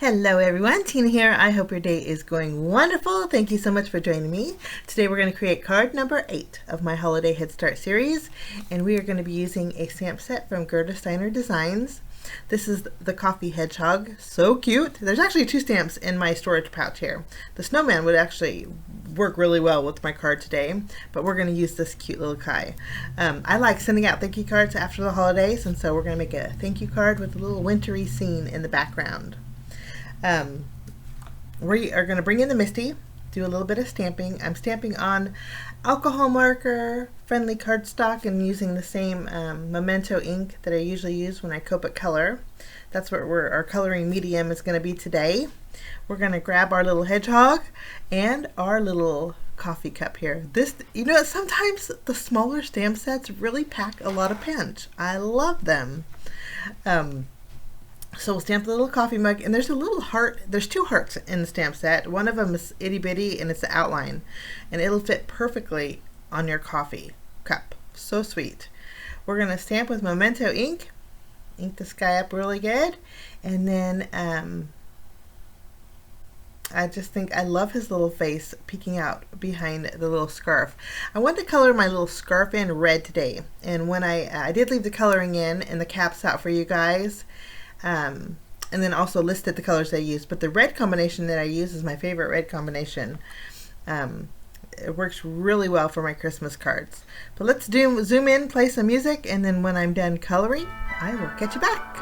Hello everyone, Tina here. I hope your day is going wonderful. Thank you so much for joining me. Today we're going to create card number 8 of my Holiday Head Start series, and we are going to be using a stamp set from Gerda Steiner Designs. This is the Coffee Hedgehog. So cute. There's actually 2 stamps in my storage pouch here. The snowman would actually work really well with my card today, but we're going to use this cute little guy. I like sending out thank you cards after the holidays, and so we're going to make a thank you card with a little wintry scene in the background. We are going to bring in the Misty, do a little bit of stamping. I'm stamping on alcohol marker, friendly cardstock, and using the same Memento ink that I usually use when I Copic color. That's what our coloring medium is going to be today. We're going to grab our little hedgehog and our little coffee cup here. Sometimes the smaller stamp sets really pack a lot of punch. I love them. So we'll stamp the little coffee mug, and there's a little heart. There's 2 hearts in the stamp set. One of them is itty bitty, and it's the outline, and it'll fit perfectly on your coffee cup. So sweet. We're going to stamp with Memento ink this guy up really good, and then I just think I love his little face peeking out behind the little scarf. I wanted to color my little scarf in red today, and when I did leave the coloring in and the caps out for you guys. And then also listed the colors I use, but the red combination that I use is my favorite red combination. It works really well for my Christmas cards. But let's zoom in, play some music, and then when I'm done coloring, I will catch you back.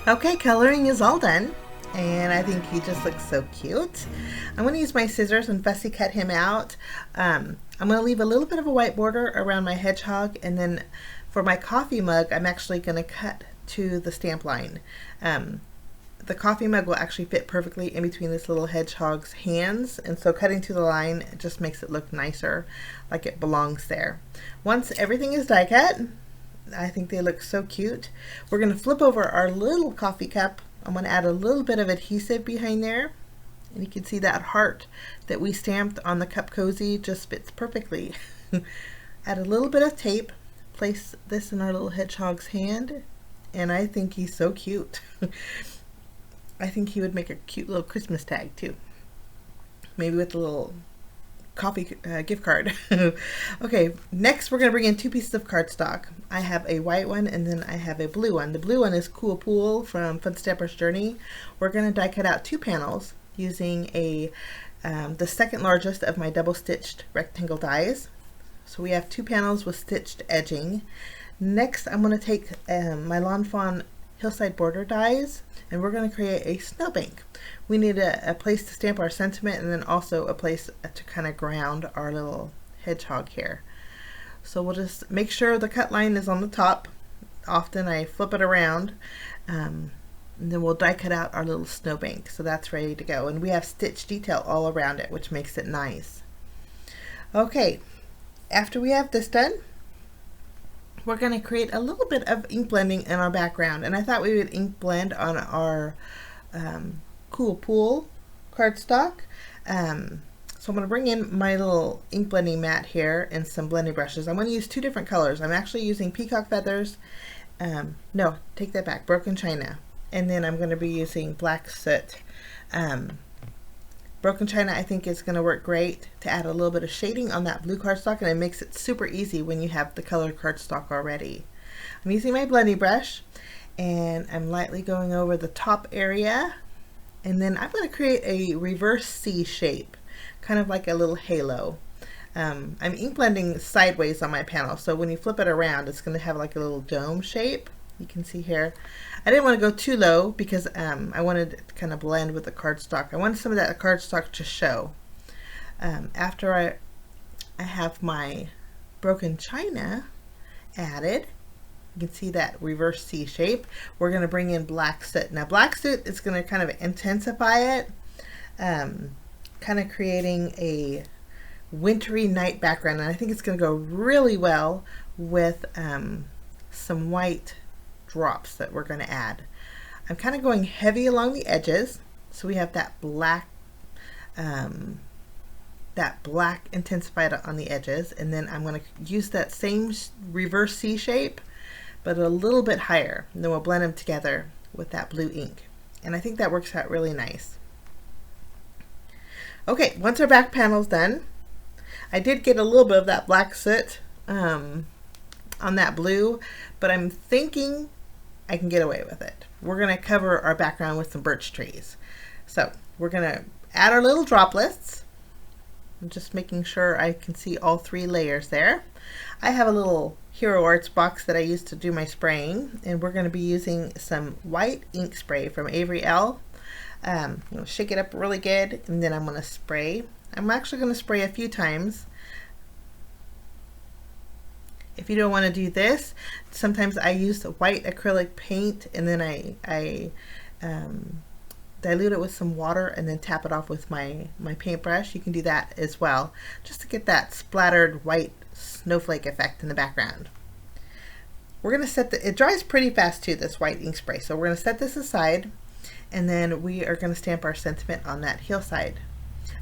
Okay, coloring is all done, and I think he just looks so cute. I'm going to use my scissors and fussy cut him out. I'm going to leave a little bit of a white border around my hedgehog, and then for my coffee mug, I'm actually going to cut to the stamp line. The coffee mug will actually fit perfectly in between this little hedgehog's hands, and so cutting to the line just makes it look nicer, like it belongs there. Once everything is die cut, I think they look so cute. We're going to flip over our little coffee cup. I'm going to add a little bit of adhesive behind there, and you can see that heart that we stamped on the cup cozy just fits perfectly. Add a little bit of tape, place this in our little hedgehog's hand, and I think he's so cute. I think he would make a cute little Christmas tag too, maybe with a little coffee gift card. Okay, next we're going to bring in 2 pieces of cardstock. I have a white one, and then I have a blue one. The blue one is Cool Pool from Fun Stamper's Journey. We're going to die cut out 2 panels using the second largest of my double stitched rectangle dies. So we have 2 panels with stitched edging. Next I'm going to take my Lawn Fawn Hillside border dies, and we're going to create a snowbank. We need a place to stamp our sentiment, and then also a place to kind of ground our little hedgehog here. So we'll just make sure the cut line is on the top. Often I flip it around, and then we'll die cut out our little snowbank. So that's ready to go, and we have stitch detail all around it, which makes it nice. Okay, after we have this done, we're going to create a little bit of ink blending in our background, and I thought we would ink blend on our Cool Pool cardstock. So I'm going to bring in my little ink blending mat here and some blending brushes. I'm going to use two different colors. I'm actually using peacock feathers. No, take that back, broken china. And then I'm going to be using black soot. Broken china I think is going to work great to add a little bit of shading on that blue cardstock, and it makes it super easy when you have the colored cardstock already. I'm using my blending brush and I'm lightly going over the top area, and then I'm going to create a reverse C shape, kind of like a little halo. I'm ink blending sideways on my panel, so when you flip it around it's going to have like a little dome shape. You can see here. I didn't want to go too low because I wanted it to kind of blend with the cardstock. I wanted some of that cardstock to show. After I have my broken china added, you can see that reverse C shape. We're going to bring in black soot. Now black soot is going to kind of intensify it, kind of creating a wintry night background, and I think it's going to go really well with some white drops that we're going to add. I'm kind of going heavy along the edges, so we have that black intensified on the edges, and then I'm going to use that same reverse C shape but a little bit higher, and then we'll blend them together with that blue ink, and I think that works out really nice. Okay, once our back panel's done, I did get a little bit of that black soot on that blue, but I'm thinking I can get away with it. We're going to cover our background with some birch trees. So we're going to add our little droplets. I'm just making sure I can see all three layers there. I have a little Hero Arts box that I use to do my spraying, and we're going to be using some white ink spray from Avery L. I'm going to shake it up really good, and then I'm going to spray. I'm actually going to spray a few times. If you don't want to do this, sometimes I use white acrylic paint, and then I dilute it with some water and then tap it off with my paintbrush. You can do that as well, just to get that splattered white snowflake effect in the background. We're going to set it dries pretty fast too, this white ink spray, so we're going to set this aside, and then we are going to stamp our sentiment on that hillside.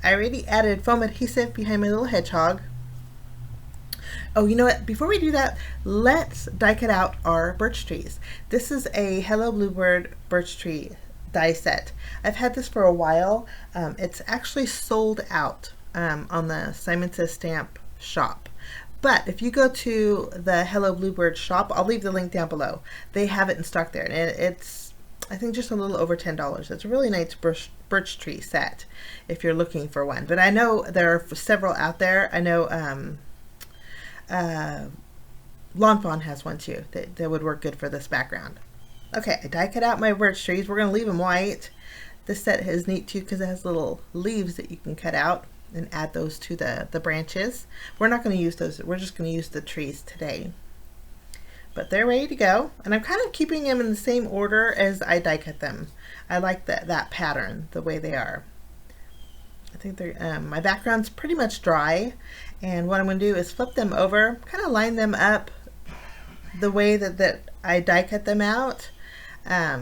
I already added foam adhesive behind my little hedgehog. Oh, you know what? Before we do that, let's die cut out our birch trees. This is a Hello Bluebird birch tree die set. I've had this for a while. It's actually sold out on the Simon Says Stamp shop. But if you go to the Hello Bluebird shop, I'll leave the link down below. They have it in stock there, and it's, I think, just a little over $10. It's a really nice birch tree set if you're looking for one. But I know there are several out there. I know Lawn Fawn has one too that would work good for this background. Okay, I die cut out my birch trees. We're going to leave them white. This set is neat too because it has little leaves that you can cut out and add those to the branches. We're not going to use those. We're just going to use the trees today. But they're ready to go, and I'm kind of keeping them in the same order as I die cut them. I like that pattern, the way they are. I think they're my background's pretty much dry, and what I'm going to do is flip them over, kind of line them up the way that I die cut them out. I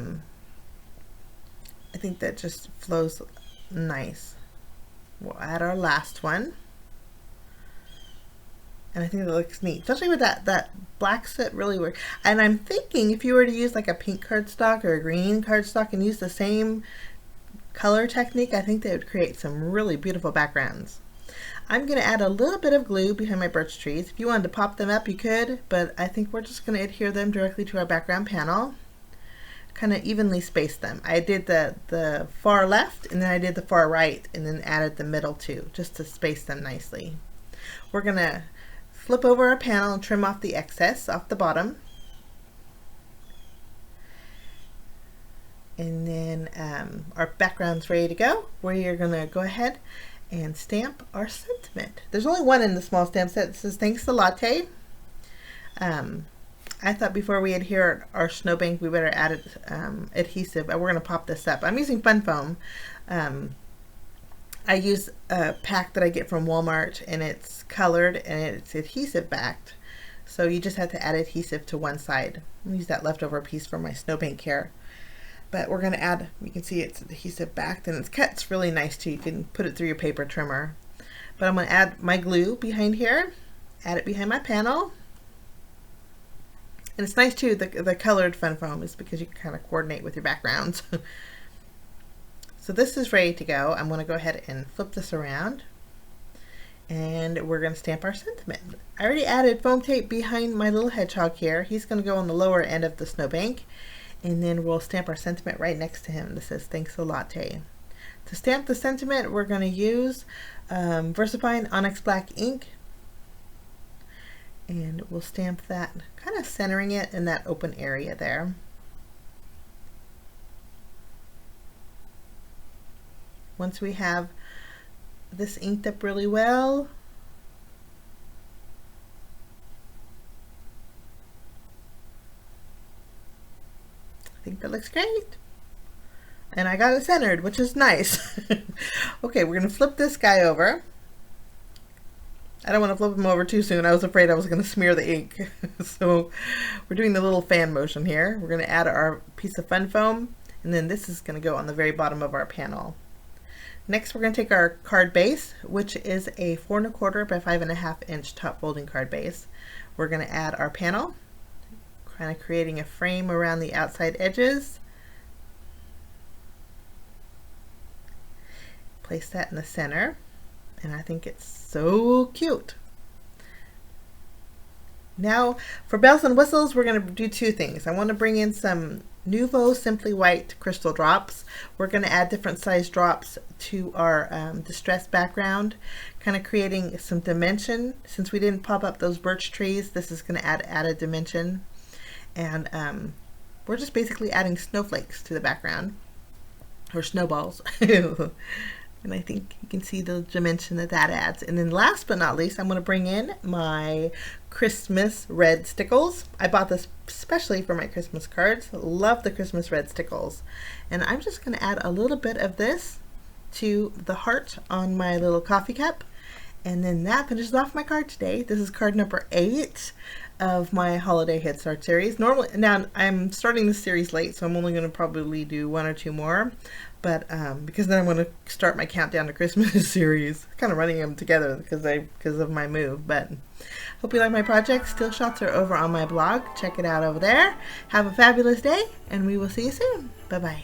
think that just flows nice. We'll add our last one, and I think that looks neat, especially with that black soot really works. And I'm thinking if you were to use like a pink cardstock or a green cardstock and use the same color technique, I think they would create some really beautiful backgrounds. I'm going to add a little bit of glue behind my birch trees. If you wanted to pop them up, you could, but I think we're just going to adhere them directly to our background panel. Kind of evenly space them. I did the far left, and then I did the far right, and then added the middle too, just to space them nicely. We're going to flip over our panel and trim off the excess off the bottom. And then our background's ready to go. We are going to go ahead and stamp our sentiment. There's only one in the small stamp set that says "Thanks a Latte." I thought before we adhere our snowbank, we better add adhesive. We're going to pop this up. I'm using Fun Foam. I use a pack that I get from Walmart, and it's colored and it's adhesive backed. So you just have to add adhesive to one side. I'm going to use that leftover piece from my snowbank here. But we're going to add, you can see it's adhesive backed, and it cuts really nice too. You can put it through your paper trimmer. But I'm going to add my glue behind here, add it behind my panel. And it's nice too, the colored fun foam is because you can kind of coordinate with your backgrounds. So this is ready to go. I'm going to go ahead and flip this around. And we're going to stamp our sentiment. I already added foam tape behind my little hedgehog here. He's going to go on the lower end of the snowbank. And then we'll stamp our sentiment right next to him. This says, "Thanks a latte." To stamp the sentiment, we're going to use VersaFine Onyx Black ink. And we'll stamp that, kind of centering it in that open area there. Once we have this inked up really well, I think that looks great. And I got it centered, which is nice. Okay, we're going to flip this guy over. I don't want to flip him over too soon. I was afraid I was going to smear the ink. So we're doing the little fan motion here. We're going to add our piece of fun foam, and then this is going to go on the very bottom of our panel. Next, we're going to take our card base, which is a 4 1/4 by 5.5 inch top folding card base. We're going to add our panel, kind of creating a frame around the outside edges. Place that in the center, and I think it's so cute. Now, for bells and whistles, we're going to do two things. I want to bring in some Nuvo Simply White crystal drops. We're going to add different size drops to our distressed background, kind of creating some dimension. Since we didn't pop up those birch trees, this is going to add added dimension. And we're just basically adding snowflakes to the background, or snowballs. And I think you can see the dimension that that adds. And then last but not least, I'm going to bring in my Christmas red stickles. I bought this especially for my Christmas cards. Love the Christmas red stickles. And I'm just going to add a little bit of this to the heart on my little coffee cup. And then that finishes off my card today. This is card number 8 of my holiday head start series. Normally, now I'm starting this series late, so I'm only going to probably do 1 or 2 more. But because then I'm going to start my countdown to Christmas series, kind of running them together because of my move. But hope you like my project. Still shots are over on my blog. Check it out over there. Have a fabulous day, and we will see you soon. Bye bye.